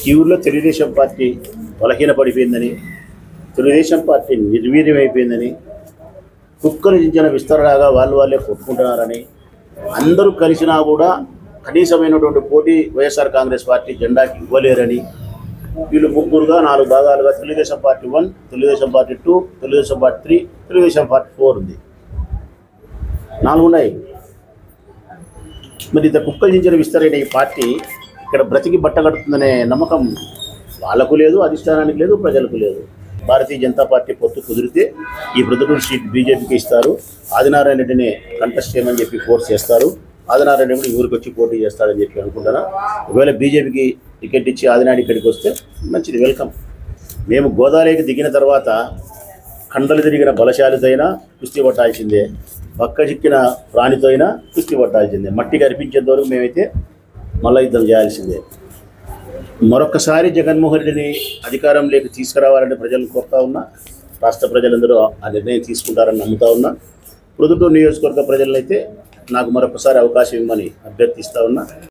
ఈ ఊర్లో Telugu Desam party బలహీనపడిపోయిందని, Telugu Desam party నిర్వీర్యమైపోయిందని, కుక్కలు చించిన విస్తరణగా వాళ్ళే కొట్టుకుంటున్నారని, అందరూ కలిసినా కూడా కనీసమైనటువంటి పోటీ వైఎస్ఆర్ కాంగ్రెస్ పార్టీ జెండాకి ఇవ్వలేరని, వీళ్ళు ముగ్గురుగా 4 భాగాలుగా Telugu Desam party 1, Telugu Desam party 2, Telugu Desam party 3, Telugu Desam party 4 ఉంది. 4 ఉన్నాయి. మరి ఇంత కుక్కలు చించిన విస్తరైన ఈ పార్టీ ఇక్కడ బ్రతికి బట్టగడుతుందనే నమ్మకం వాళ్ళకు లేదు, అధిష్టానానికి లేదు, ప్రజలకు లేదు. భారతీయ జనతా పార్టీ పొత్తు కుదిరితే ఈ ప్రొద్దుటూరు సీట్ బీజేపీకి ఇస్తారు. ఆదినారాయణ రెడ్డిని కంటెస్ట్ చేయమని చెప్పి ఫోర్స్ చేస్తారు. ఆదినారాయణ రెడ్డి ఊరికి వచ్చి పోటీ చేస్తాడని చెప్పి అనుకుంటున్నా. ఒకవేళ బీజేపీకి టికెట్ ఇచ్చి ఆదినారాయణ ఇక్కడికి వస్తే మంచిది, వెల్కమ్. మేము గోదావరికి దిగిన తర్వాత కండలు తిరిగిన బలశాలితో అయినా కుస్తీ పట్టాల్సిందే, పక్క చిక్కిన ప్రాణితో అయినా కుస్తీ పట్టాల్సిందే. మట్టి కనిపించేంత వరకు మేమైతే మల్ల యుద్ధం చేయాల్సిందే. మరొకసారి జగన్మోహన్ రెడ్డిని అధికారంలోకి తీసుకురావాలని ప్రజలను కోరుతా ఉన్నా. రాష్ట్ర ప్రజలందరూ ఆ నిర్ణయం తీసుకుంటారని నమ్ముతా ఉన్నా. ప్రొద్దుటూరు నియోజకవర్గ ప్రజలైతే నాకు మరొకసారి అవకాశం ఇవ్వమని అభ్యర్థిస్తూ ఉన్నా.